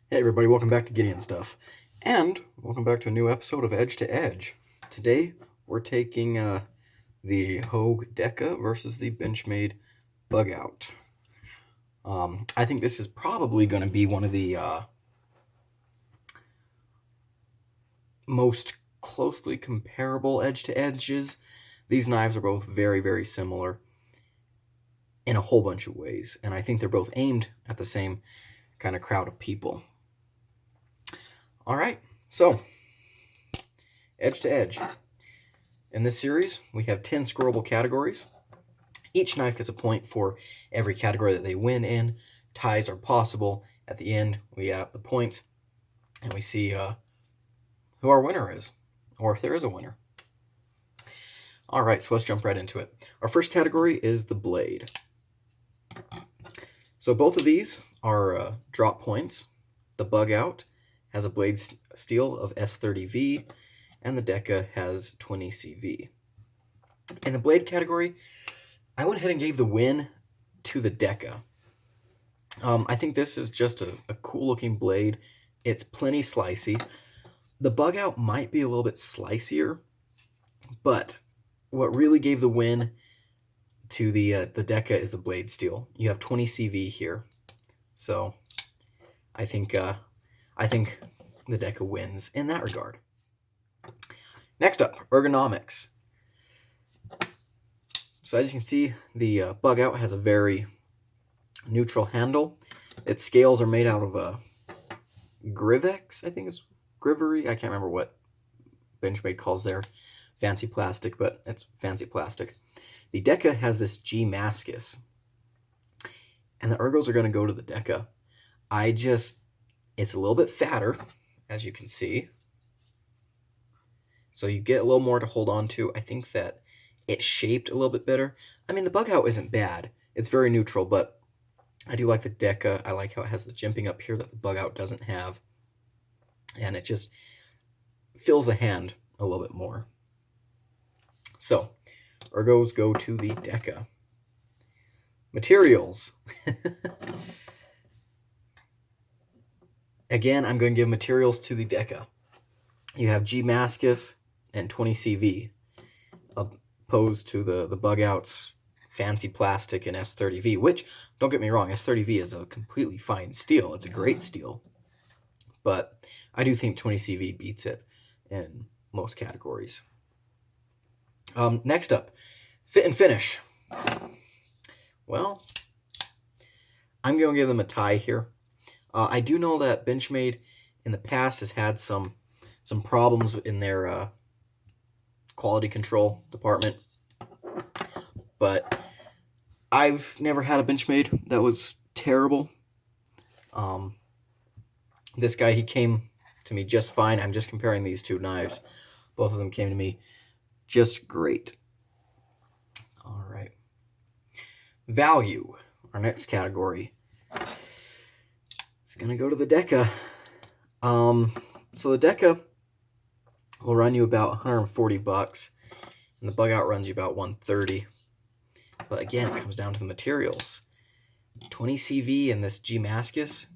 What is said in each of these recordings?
Hey everybody, welcome back to Gideon Stuff. And welcome back to a new episode of Edge to Edge. Today we're taking the Hogue Deka versus the Benchmade Bugout. I think this is probably going to be one of the most closely comparable edge to edges. These knives are both very, very similar in a whole bunch of ways, and I think they're both aimed at the same kind of crowd of people. All right, so edge to edge. In this series, we have 10 scorable categories. Each knife gets a point for every category that they win in. Ties are possible. At the end, we add up the points, and we see who our winner is, or if there is a winner. All right, so let's jump right into it. Our first category is the blade. So both of these are drop points. The Bugout has a blade steel of S30V, and the Deka has 20 CV. In the blade category, I went ahead and gave the win to the Deka. I think this is just a cool looking blade. It's plenty slicey. The Bugout might be a little bit slicier, but what really gave the win to the Deka is the blade steel. You have 20 CV here, so I think the Deka wins in that regard. Next up, ergonomics. So as you can see, the Bugout has a very neutral handle. Its scales are made out of Grivex, I think it's Grivery. I can't remember what Benchmade calls their fancy plastic, but it's fancy plastic. The Deka has this G Mascus, and the ergos are going to go to the Deka. It's a little bit fatter, as you can see. So you get a little more to hold on to. I think that it's shaped a little bit better. I mean, the Bugout isn't bad. It's very neutral, but I do like the Deka. I like how it has the jimping up here that the Bugout doesn't have. And it just fills the hand a little bit more. So, ergos go to the Deka. Materials. Again, I'm going to give materials to the Deka. You have G Mascus and 20 CV, opposed to the Bugout's fancy plastic and S30V, which, don't get me wrong, S30V is a completely fine steel. It's a great steel. But I do think 20 CV beats it in most categories. Next up, fit and finish. Well, I'm going to give them a tie here. I do know that Benchmade in the past has had some problems in their quality control department, but I've never had a Benchmade that was terrible. This guy, he came to me just fine. I'm just comparing these two knives. Both of them came to me just great. All right. Value, our next category. It's going to go to the Deka. So the Deka will run you about $140, and the Bugout runs you about $130. But again, it comes down to the materials. 20 CV and this G Mascus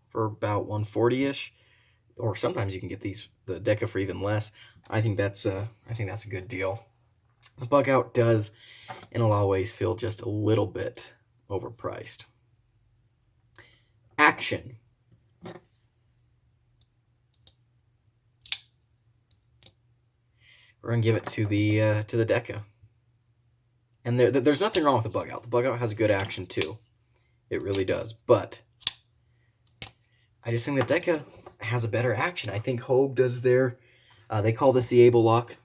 for about $140-ish, or sometimes you can get the Deka for even less. I think that's a good deal. The Bugout does, in a lot of ways, feel just a little bit overpriced. Action. We're gonna give it to the Deka, and there's nothing wrong with the Bugout. The Bugout has good action too, it really does. But I just think the Deka has a better action. I think Hogue does their, they call this the able lock.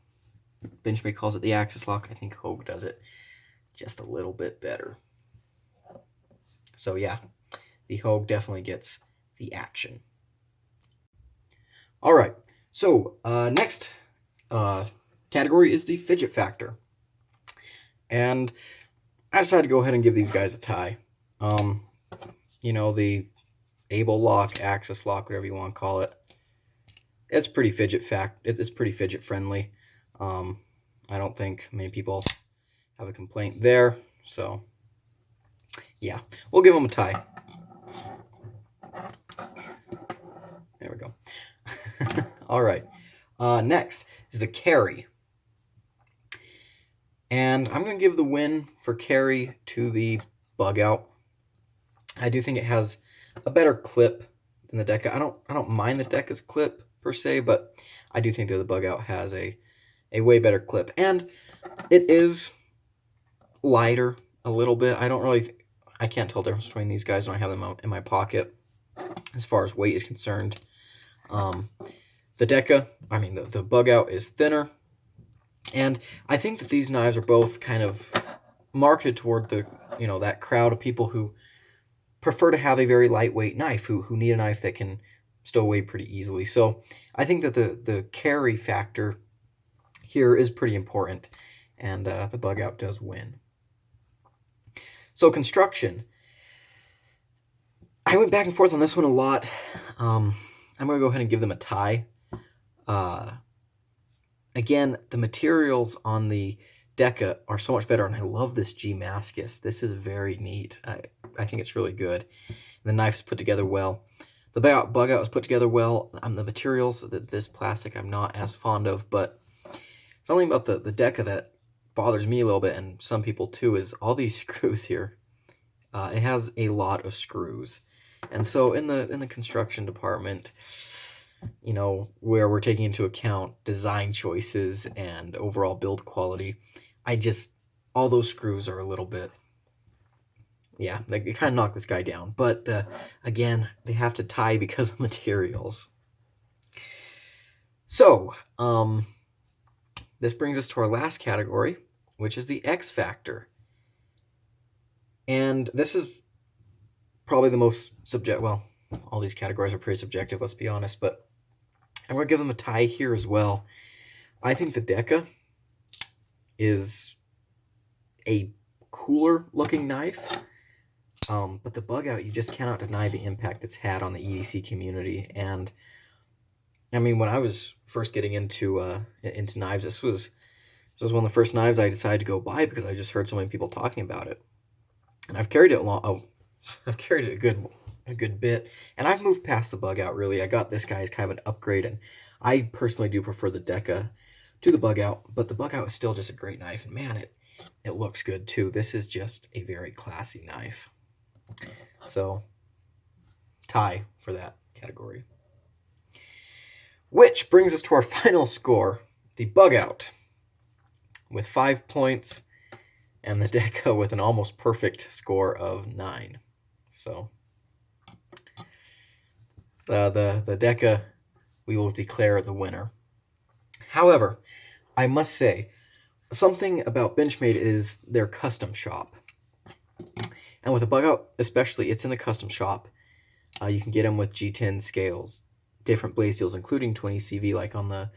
Benchmade calls it the axis lock. I think Hogue does it just a little bit better. So yeah, the Hogue definitely gets the action. All right, so next category is the Fidget Factor. And I decided to go ahead and give these guys a tie. You know, the able lock, axis lock, whatever you want to call it. It's pretty it's pretty fidget friendly. I don't think many people have a complaint there. So yeah, we'll give them a tie. There we go. All right. Next is the carry. And I'm going to give the win for carry to the Bugout. I do think it has a better clip than the Deka. I don't mind the Deka's clip per se, but I do think that the Bugout has a way better clip. And it is lighter a little bit. I can't tell the difference between these guys when I have them in my pocket as far as weight is concerned. The Deka, the Bugout is thinner. And I think that these knives are both kind of marketed toward that crowd of people who prefer to have a very lightweight knife, who need a knife that can stow away pretty easily. So I think that the carry factor here is pretty important, and the Bugout does win. So construction. I went back and forth on this one a lot. I'm going to go ahead and give them a tie. Again, the materials on the Deka are so much better, and I love this G-Mascus. This is very neat. I think it's really good. The knife is put together well. The Bugout was put together well. The materials, this plastic, I'm not as fond of, but something about the Deka that bothers me a little bit, and some people too, is all these screws here. It has a lot of screws. And so in the construction department, where we're taking into account design choices and overall build quality, all those screws are a little bit, they kind of knock this guy down. But again, they have to tie because of materials. So, this brings us to our last category, which is the X Factor. And this is probably the most all these categories are pretty subjective, let's be honest, but I'm going to give them a tie here as well. I think the Deka is a cooler looking knife, but the Bugout, you just cannot deny the impact it's had on the EDC community. And when I was first getting into knives, this was one of the first knives I decided to go buy because I just heard so many people talking about it, and I've carried it I've carried it a good bit, and I've moved past the Bugout. Really, I got this guy as kind of an upgrade, and I personally do prefer the Deka to the Bugout, but the Bugout is still just a great knife, and man, it looks good too. This is just a very classy knife. So, tie for that category. Which brings us to our final score, the Bugout with 5 points, and the Deka with an almost perfect score of 9. So, the Deka, we will declare the winner. However, I must say, something about Benchmade is their custom shop. And with the Bugout especially, it's in the custom shop. You can get them with G10 scales, different blade steels, including 20 CV like on the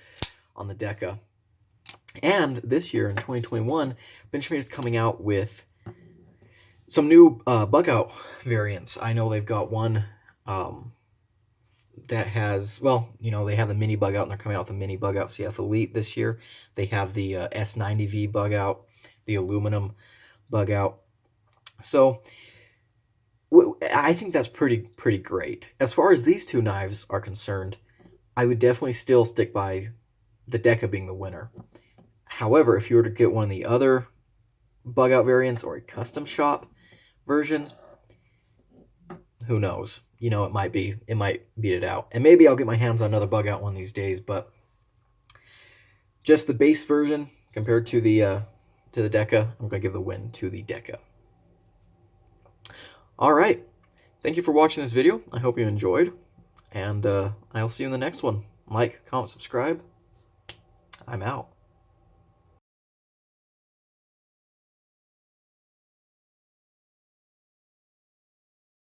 Deka. And this year, in 2021, Benchmade is coming out with some new Bugout variants. I know they've got one that has, they have the mini Bugout, and they're coming out with the mini Bugout CF Elite this year. They have the S90V Bugout, the aluminum Bugout. So I think that's pretty great. As far as these two knives are concerned, I would definitely still stick by the Deka being the winner. However, if you were to get one of the other Bugout variants or a custom shop version, who knows? It might beat it out. And maybe I'll get my hands on another Bugout one of these days, but just the base version compared to the Deka, I'm going to give the win to the Deka. All right. Thank you for watching this video. I hope you enjoyed, and I'll see you in the next one. Like, comment, subscribe. I'm out.